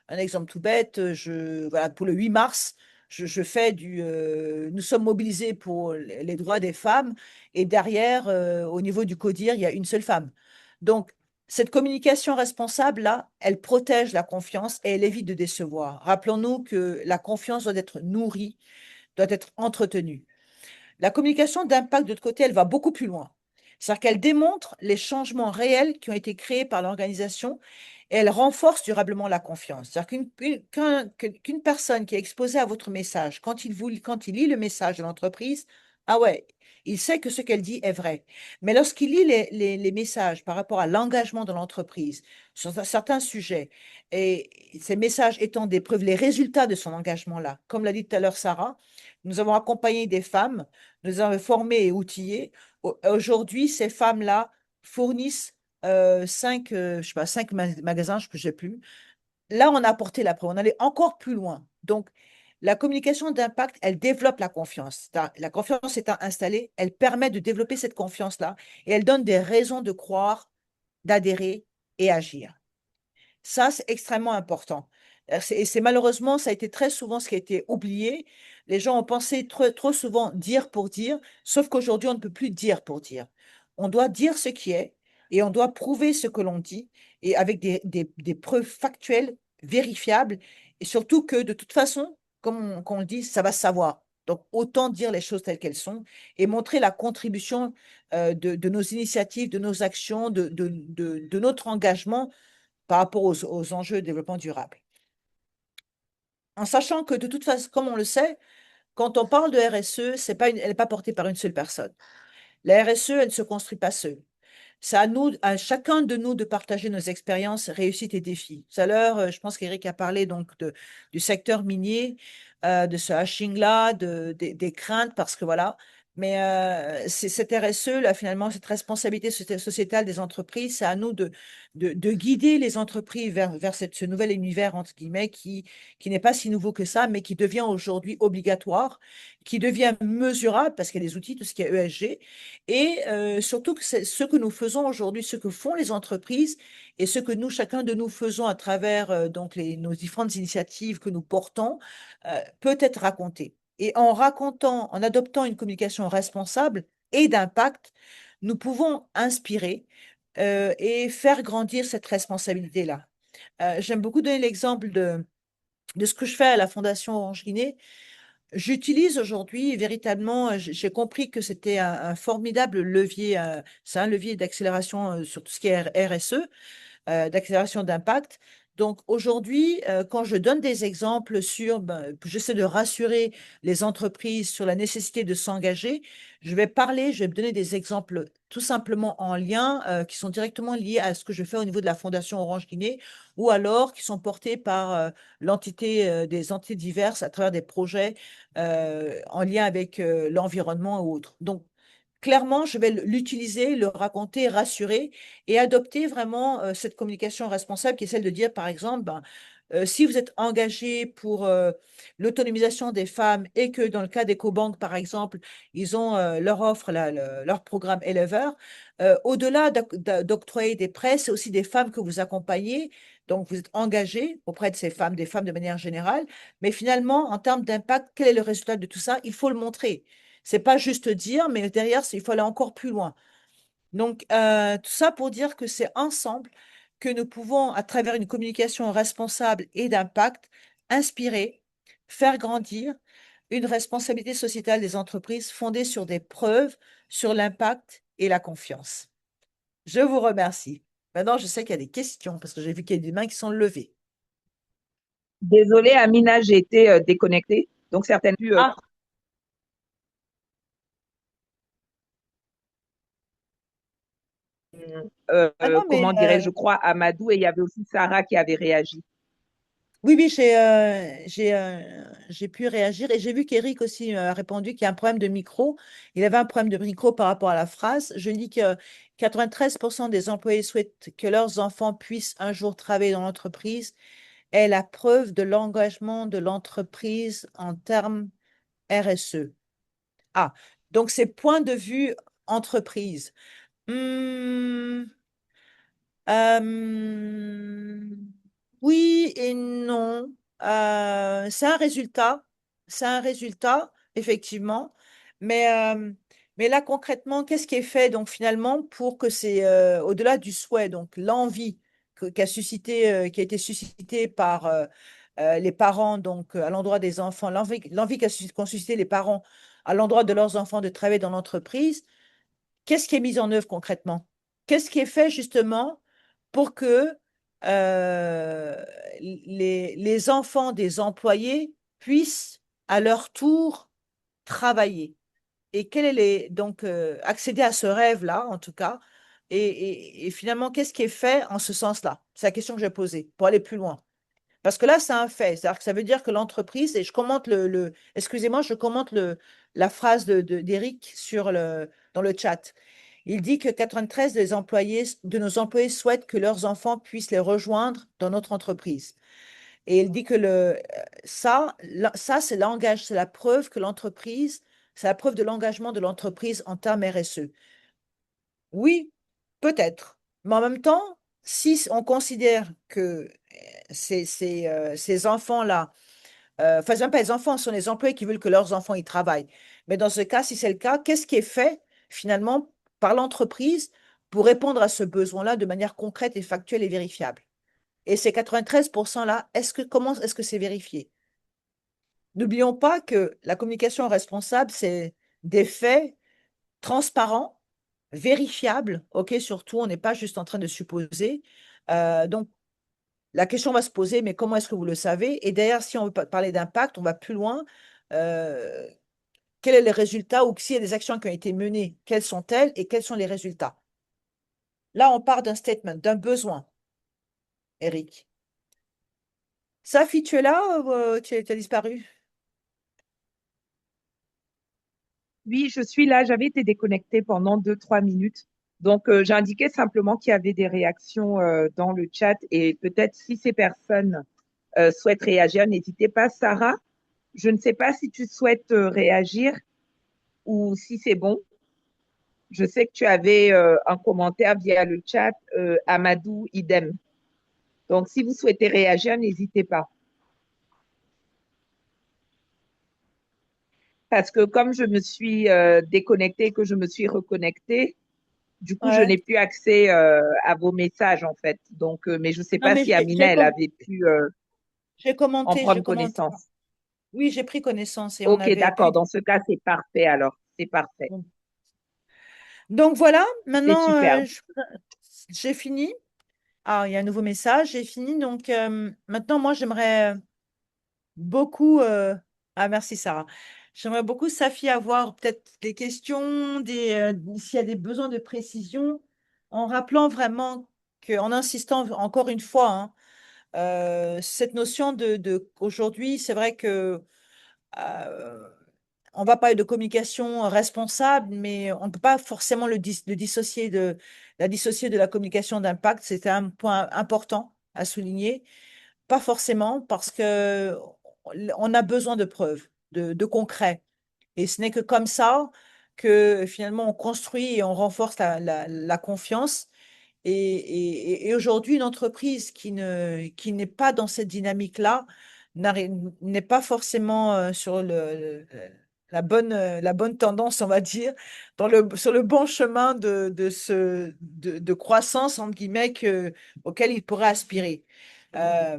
un exemple tout bête, voilà, pour le 8 mars, je fais nous sommes mobilisés pour les droits des femmes, et derrière, au niveau du CODIR, il y a une seule femme. Donc, cette communication responsable-là, elle protège la confiance et elle évite de décevoir. Rappelons-nous que la confiance doit être nourrie, doit être entretenue. La communication d'impact, de l'autre côté, elle va beaucoup plus loin. C'est-à-dire qu'elle démontre les changements réels qui ont été créés par l'organisation et elle renforce durablement la confiance. C'est-à-dire qu'une personne qui est exposée à votre message, quand il lit le message de l'entreprise, ah ouais, il sait que ce qu'elle dit est vrai. Mais lorsqu'il lit les messages par rapport à l'engagement de l'entreprise sur certains sujets, et ces messages étant des preuves, les résultats de son engagement-là, comme l'a dit tout à l'heure Sarah, nous avons accompagné des femmes, nous avons formé et outillé. Aujourd'hui, ces femmes-là fournissent je sais pas, 5 magasins, je ne sais plus. Là, on a apporté la preuve, on allait encore plus loin. Donc, la communication d'impact, elle développe la confiance. La confiance étant installée, elle permet de développer cette confiance-là et elle donne des raisons de croire, d'adhérer et agir. Ça, c'est extrêmement important. Et c'est malheureusement, ça a été très souvent ce qui a été oublié. Les gens ont pensé trop souvent dire pour dire, sauf qu'aujourd'hui, on ne peut plus dire pour dire. On doit dire ce qui est et on doit prouver ce que l'on dit et avec des preuves factuelles, vérifiables et surtout que de toute façon, comme on le dit, ça va se savoir. Donc, autant dire les choses telles qu'elles sont et montrer la contribution de nos initiatives, de nos actions, de notre engagement par rapport aux enjeux de développement durable. En sachant que de toute façon, comme on le sait, quand on parle de RSE, elle n'est pas portée par une seule personne. La RSE, elle ne se construit pas seule. C'est à nous, à chacun de nous de partager nos expériences, réussites et défis. Tout à l'heure, je pense qu'Éric a parlé donc du secteur minier, de ce hashing-là, des craintes, parce que voilà. Mais c'est cette RSE, là, finalement, cette responsabilité sociétale des entreprises, c'est à nous de guider les entreprises vers ce nouvel univers, entre guillemets, qui n'est pas si nouveau que ça, mais qui devient aujourd'hui obligatoire, qui devient mesurable, parce qu'il y a des outils, tout ce qui est ESG, et surtout que c'est ce que nous faisons aujourd'hui, ce que font les entreprises et ce que nous, chacun de nous faisons à travers donc nos différentes initiatives que nous portons, peut être raconté. Et en racontant, en adoptant une communication responsable et d'impact, nous pouvons inspirer et faire grandir cette responsabilité-là. J'aime beaucoup donner l'exemple de ce que je fais à la Fondation Orange Guinée. J'utilise aujourd'hui véritablement, j'ai compris que c'était un formidable levier, c'est un levier d'accélération sur tout ce qui est RSE, d'accélération d'impact. Donc aujourd'hui, quand je donne des exemples j'essaie de rassurer les entreprises sur la nécessité de s'engager, je vais donner des exemples tout simplement en lien, qui sont directement liés à ce que je fais au niveau de la Fondation Orange Guinée, ou alors qui sont portés par des entités diverses à travers des projets en lien avec l'environnement ou autres. Donc, clairement, je vais l'utiliser, le raconter, rassurer et adopter vraiment cette communication responsable qui est celle de dire, par exemple, si vous êtes engagé pour l'autonomisation des femmes et que dans le cas d'EcoBank, par exemple, ils ont leur offre, leur programme éleveur, au-delà d'octroyer des prêts, c'est aussi des femmes que vous accompagnez. Donc, vous êtes engagé auprès de ces femmes, des femmes de manière générale. Mais finalement, en termes d'impact, quel est le résultat de tout ça? Il faut le montrer. C'est pas juste dire, mais derrière, il faut aller encore plus loin. Donc, tout ça pour dire que c'est ensemble que nous pouvons, à travers une communication responsable et d'impact, inspirer, faire grandir une responsabilité sociétale des entreprises fondée sur des preuves, sur l'impact et la confiance. Je vous remercie. Maintenant, je sais qu'il y a des questions parce que j'ai vu qu'il y a des mains qui sont levées. Désolée, Amina, j'ai été déconnectée. Donc, certaines pu Ah, ah non, mais comment dirais-je, je crois, Amadou, et il y avait aussi Sarah qui avait réagi. oui, oui, j'ai pu réagir et j'ai vu qu'Éric aussi a répondu qu'il y a un problème de micro. Il avait un problème de micro par rapport à la phrase. Je dis que 93% des employés souhaitent que leurs enfants puissent un jour travailler dans l'entreprise est la preuve de l'engagement de l'entreprise en termes RSE. Ah, donc c'est point de vue entreprise. Hmm, Oui et non. C'est un résultat. C'est un résultat, effectivement. Mais, euh, mais là, concrètement, qu'est-ce qui est fait donc finalement pour que c'est au-delà du souhait, donc l'envie qui a été suscitée par les parents, donc à l'endroit des enfants, l'envie qu'ont suscité les parents à l'endroit de leurs enfants de travailler dans l'entreprise. Qu'est-ce qui est mis en œuvre concrètement? Qu'est-ce qui est fait justement pour que les enfants des employés puissent à leur tour travailler? Et donc accéder à ce rêve-là, en tout cas, et finalement, qu'est-ce qui est fait en ce sens-là? C'est la question que j'ai posée pour aller plus loin. Parce que là, c'est un fait. C'est-à-dire que ça veut dire que l'entreprise, et je commente excusez-moi, je commente la phrase d'Éric dans le chat. Il dit que 93 de nos employés souhaitent que leurs enfants puissent les rejoindre dans notre entreprise. Et il dit que ça, c'est la preuve que l'entreprise, c'est la preuve de l'engagement de l'entreprise en termes RSE. Oui, peut-être. Mais en même temps, si on considère que ces enfants-là, enfin, c'est même pas les enfants, ce sont les employés qui veulent que leurs enfants y travaillent. Mais dans ce cas, si c'est le cas, qu'est-ce qui est fait finalement par l'entreprise pour répondre à ce besoin-là de manière concrète et factuelle et vérifiable? Et ces 93%-là, comment est-ce que c'est vérifié? N'oublions pas que la communication responsable, c'est des faits transparents, vérifiables, ok, surtout, on n'est pas juste en train de supposer. Donc, la question va se poser, mais comment est-ce que vous le savez? Et d'ailleurs, si on veut parler d'impact, on va plus loin. Euh, Quels sont les résultats ou s'il y a des actions qui ont été menées, quelles sont-elles et quels sont les résultats? Là, on part d'un statement, d'un besoin, Eric. Safi, tu es là ou tu as disparu? Oui, je suis là. J'avais été déconnectée pendant 2, 3 minutes. Donc, j'ai indiqué simplement qu'il y avait des réactions dans le chat et peut-être si ces personnes souhaitent réagir, n'hésitez pas. Sarah, je ne sais pas si tu souhaites réagir ou si c'est bon. Je sais que tu avais un commentaire via le chat, Amadou, idem. Donc, si vous souhaitez réagir, n'hésitez pas. Parce que comme je me suis déconnectée, que je me suis reconnectée, du coup, je Ouais. n'ai plus accès à vos messages, en fait. Donc, mais je ne sais Non, pas mais si Amina, elle avait pu en j'ai prendre commenté. connaissance. Oui, j'ai pris connaissance et on Ok, avait d'accord. pu. Dans ce cas, c'est parfait alors. C'est parfait. Donc voilà, C'est maintenant super. j'ai fini. Ah, il y a un nouveau message, j'ai fini. Donc maintenant, moi, j'aimerais beaucoup. Ah, merci Sarah. J'aimerais beaucoup, Safi, avoir peut-être des questions, s'il y a des besoins de précision, en rappelant vraiment en insistant encore une fois, hein, cette notion aujourd'hui, c'est vrai que euh, on va parler de communication responsable, mais on ne peut pas forcément la dissocier de la communication d'impact. C'est un point important à souligner. Pas forcément, parce que on a besoin de preuves, de concret. Et ce n'est que comme ça que finalement on construit et on renforce la confiance. Et aujourd'hui, une entreprise qui n'est pas dans cette dynamique-là n'est pas forcément sur la bonne tendance, on va dire, sur le bon chemin de croissance, entre guillemets, auquel il pourrait aspirer. Euh,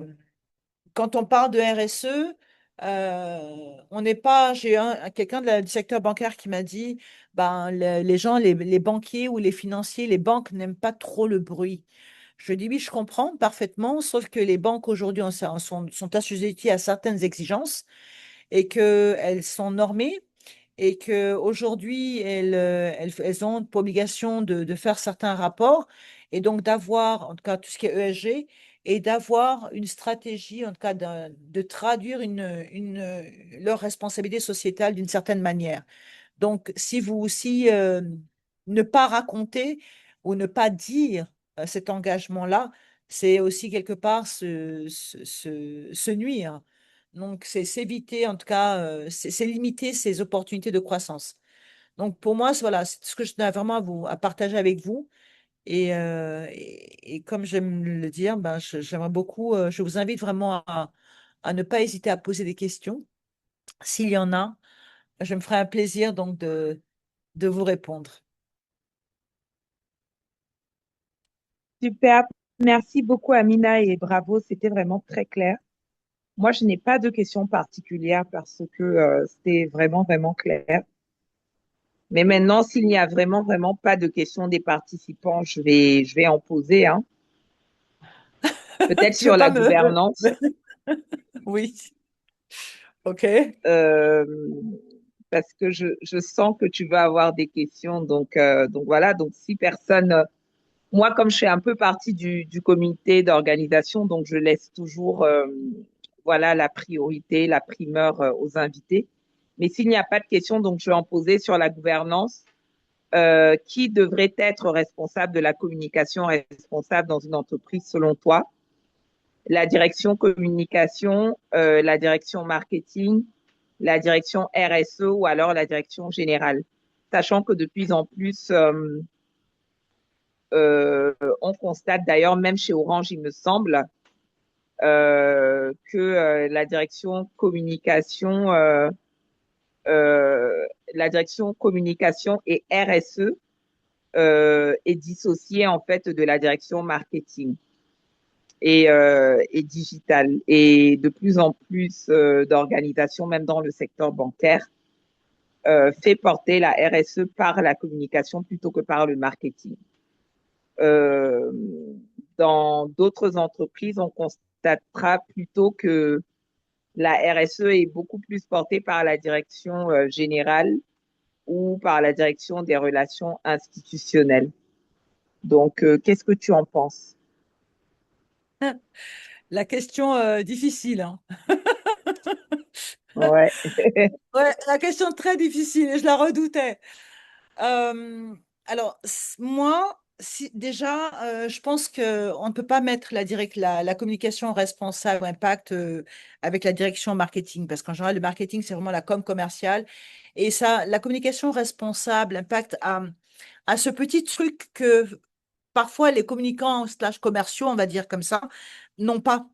Quand on parle de RSE, on n'est pas. Quelqu'un du secteur bancaire qui m'a dit, ben, les gens, les banquiers ou les financiers, les banques n'aiment pas trop le bruit. Je dis oui, je comprends parfaitement, sauf que les banques aujourd'hui sont assujetties à certaines exigences et qu'elles sont normées et qu'aujourd'hui, elles ont pour obligation de faire certains rapports et donc d'avoir, en tout cas, tout ce qui est ESG, et d'avoir une stratégie, en tout cas, de traduire leur responsabilité sociétale d'une certaine manière. Donc, si ne pas raconter ou ne pas dire cet engagement-là, c'est aussi quelque part se nuire. Donc, c'est s'éviter, en tout cas, c'est limiter ses opportunités de croissance. Donc, pour moi, voilà, c'est ce que je tenais vraiment à partager avec vous. Et comme j'aime le dire, ben, j'aimerais beaucoup, je vous invite vraiment à ne pas hésiter à poser des questions. S'il y en a, je me ferai un plaisir donc de vous répondre. Super. Merci beaucoup, Amina, et bravo. C'était vraiment très clair. Moi, je n'ai pas de questions particulières parce que c'était vraiment, vraiment clair. Mais maintenant, s'il n'y a vraiment, vraiment pas de questions des participants, je vais en poser, hein. Peut-être Tu veux sur pas la gouvernance. Oui, ok. euh, Parce que je sens que tu vas avoir des questions. Donc voilà, donc si personne, moi comme je fais un peu partie du comité d'organisation, donc je laisse toujours voilà la priorité, la primeur aux invités. Mais s'il n'y a pas de questions, donc je vais en poser sur la gouvernance. Qui devrait être responsable de la communication responsable dans une entreprise selon toi? La direction communication, la direction marketing, la direction RSE ou alors la direction générale. Sachant que de plus en plus, on constate d'ailleurs, même chez Orange, il me semble, que la direction communication et RSE est dissociée en fait de la direction marketing et digital. Et de plus en plus d'organisations, même dans le secteur bancaire, fait porter la RSE par la communication plutôt que par le marketing. Euh, dans d'autres entreprises, on constatera plutôt que la RSE est beaucoup plus portée par la direction générale ou par la direction des relations institutionnelles. Donc, qu'est-ce que tu en penses? La question difficile, hein. Ouais. Ouais, la question très difficile, et je la redoutais. Euh, alors, moi, déjà, je pense qu'on ne peut pas mettre la communication responsable ou impact avec la direction marketing, parce qu'en général, le marketing, c'est vraiment la com commerciale. Et ça, la communication responsable, impact à ce petit truc que parfois les communicants slash commerciaux, on va dire comme ça, n'ont pas.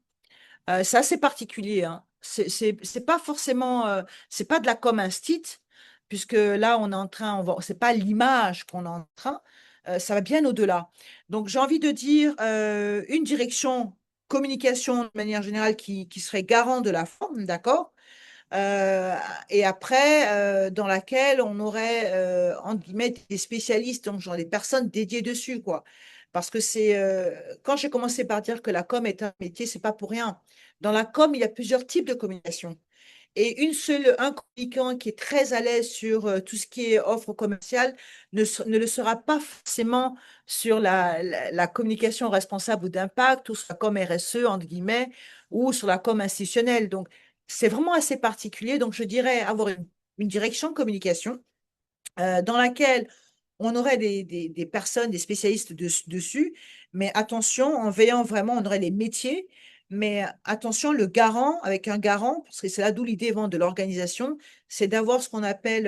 C'est assez particulier, hein. C'est pas forcément, c'est pas de la com instit, puisque là, c'est pas l'image qu'on est en train, ça va bien au-delà. Donc, j'ai envie de dire une direction communication de manière générale qui serait garant de la forme, d'accord? Euh, et après, dans laquelle on aurait, entre guillemets, des spécialistes, donc genre des personnes dédiées dessus, quoi. Parce que quand j'ai commencé par dire que la com est un métier, c'est pas pour rien. Dans la com, il y a plusieurs types de communication. Et un communicant qui est très à l'aise sur tout ce qui est offre commerciale ne le sera pas forcément sur la communication responsable ou d'impact, ou sur la com RSE, entre guillemets, ou sur la com institutionnelle. Donc, c'est vraiment assez particulier. Donc, je dirais avoir une direction communication dans laquelle on aurait des personnes, des spécialistes dessus, mais attention, en veillant vraiment, on aurait les métiers, mais attention, le garant, avec un garant, parce que c'est là d'où l'idée vraiment de l'organisation, c'est d'avoir ce qu'on appelle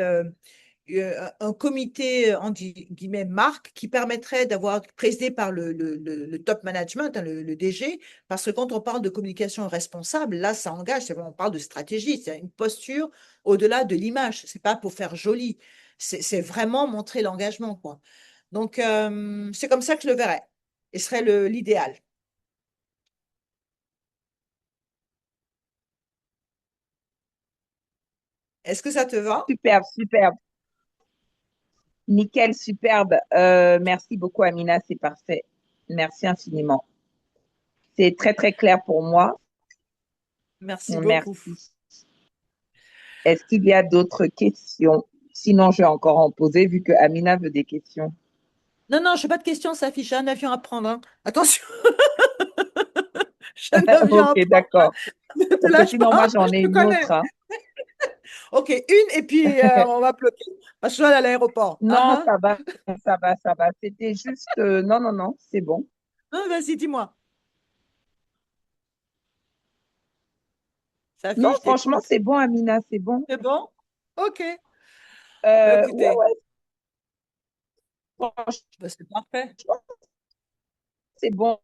un comité, en guillemets, marque, qui permettrait d'avoir, présidé par le top management, hein, le DG, parce que quand on parle de communication responsable, là, ça engage, on parle de stratégie, c'est une posture au-delà de l'image, c'est pas pour faire joli, c'est vraiment montrer l'engagement, quoi. Donc, c'est comme ça que je le verrais, et ce serait l'idéal. Est-ce que ça te va? Superbe, superbe. Nickel, superbe. Merci beaucoup, Amina, c'est parfait. Merci infiniment. C'est très, très clair pour moi. Merci beaucoup. Merci. Est-ce qu'il y a d'autres questions? Sinon, je vais encore en poser vu que Amina veut des questions. Non, non, je n'ai pas de questions, ça affiche un avion à prendre, hein. Attention, j'ai un avion Ok, à prendre, hein. d'accord. Ne te Parce que lâche sinon, moi, pas, j'en je ai te une connais. autre, hein. Ok, une, et puis on va bloquer. Parce que je dois aller à l'aéroport. Non, Ah, ça va, ça va, ça va. C'était juste, non, non, non, c'est bon. ah. Vas-y, dis-moi. Non, Safi, je franchement, t'écoute. c'est bon, Amina, c'est bon. C'est bon? Ok. Bah, Ouais, écoutez, ouais, franchement, bah, c'est parfait. c'est bon.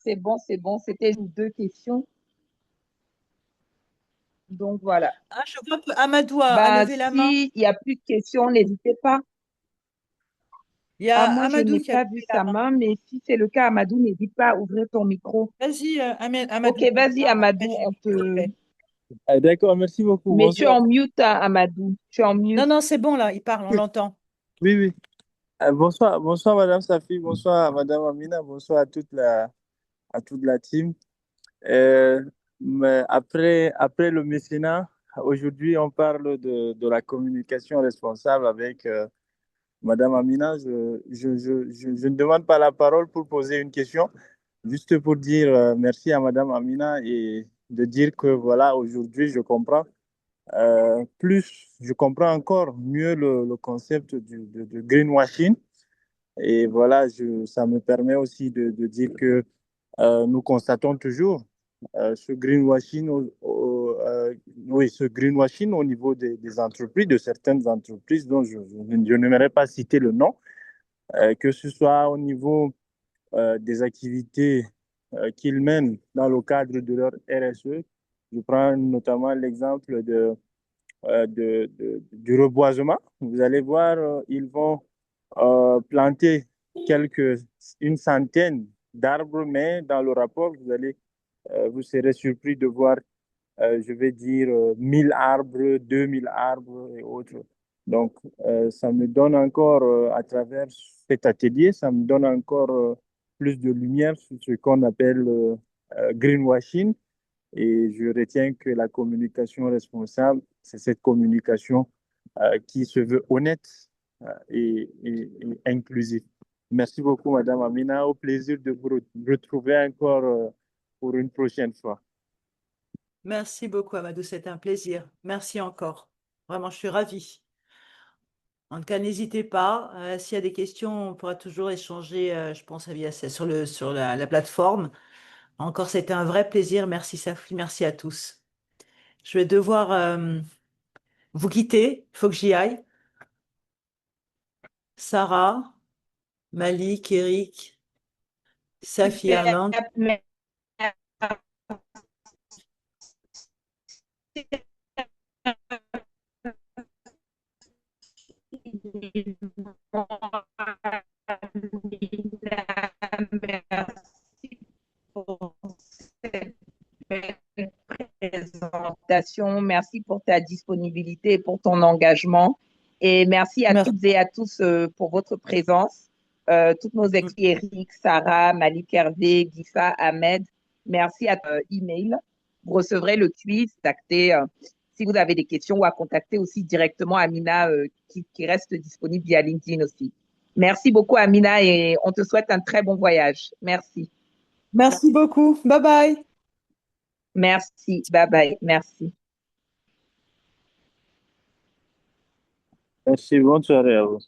C'est bon, c'est bon. C'était deux questions. Donc voilà. Ah, je vois que Amadou a Bah, levé la main. s'il n'y a plus de questions, n'hésitez pas. Il y Ah, a moi, je Amadou n'ai qui a pas vu levé la sa main. main, mais si c'est le cas, Amadou, n'hésite pas à ouvrir ton micro. Vas-y, Ok, Amadou. vas-y, Après, Amadou, je on te. vais. D'accord, merci beaucoup. Mais tu es Bonsoir. en mute, hein, Amadou. Tu es en Non, mute. non, c'est bon là, il parle, on l'entend. Oui, oui. Bonsoir, bonsoir Madame Safi, bonsoir Madame Amina, bonsoir à toute la team. Mais après le mécénat, aujourd'hui on parle de la communication responsable avec Madame Amina. Je ne demande pas la parole pour poser une question, juste pour dire merci à Madame Amina et de dire que voilà, aujourd'hui je comprends je comprends encore mieux le concept de greenwashing. Et voilà, ça me permet aussi de dire que nous constatons toujours ce greenwashing oui, ce greenwashing au niveau des entreprises, de certaines entreprises dont je n'aimerais pas citer le nom, que ce soit au niveau des activités qu'ils mènent dans le cadre de leur RSE. Je prends notamment l'exemple du reboisement. Vous allez voir, ils vont planter quelques, une centaine d'arbres, mais dans le rapport, vous serez surpris de voir, je vais dire, 1000 arbres, 2000 arbres et autres. Donc, ça me donne encore, à travers cet atelier, ça me donne encore plus de lumière sur ce qu'on appelle greenwashing. Et je retiens que la communication responsable, c'est cette communication qui se veut honnête et inclusive. Merci beaucoup, Madame Amina. Au plaisir de vous retrouver encore pour une prochaine fois. Merci beaucoup, Amadou, c'est un plaisir. Merci encore. Vraiment, je suis ravie. En tout cas, n'hésitez pas. S'il y a des questions, on pourra toujours échanger, je pense, sur la plateforme. Encore, c'était un vrai plaisir. Merci, Safi. Merci à tous. Je vais devoir vous quitter. Il faut que j'y aille. Sarah, Malik, Eric, Safi, Super. Erland. Merci pour cette belle présentation. Merci pour ta disponibilité et pour ton engagement. Et merci à Merci. toutes et à tous pour votre présence. Toutes nos experts, Eric, Sarah, Malik Hervé, Gifa, Ahmed, merci à email. Vous recevrez le quiz, contactez si vous avez des questions ou à contacter aussi directement Amina qui reste disponible via LinkedIn aussi. Merci beaucoup Amina et on te souhaite un très bon voyage. Merci. Merci beaucoup. Bye bye. Merci. Bye bye. Merci. Merci, bonne soirée à vous.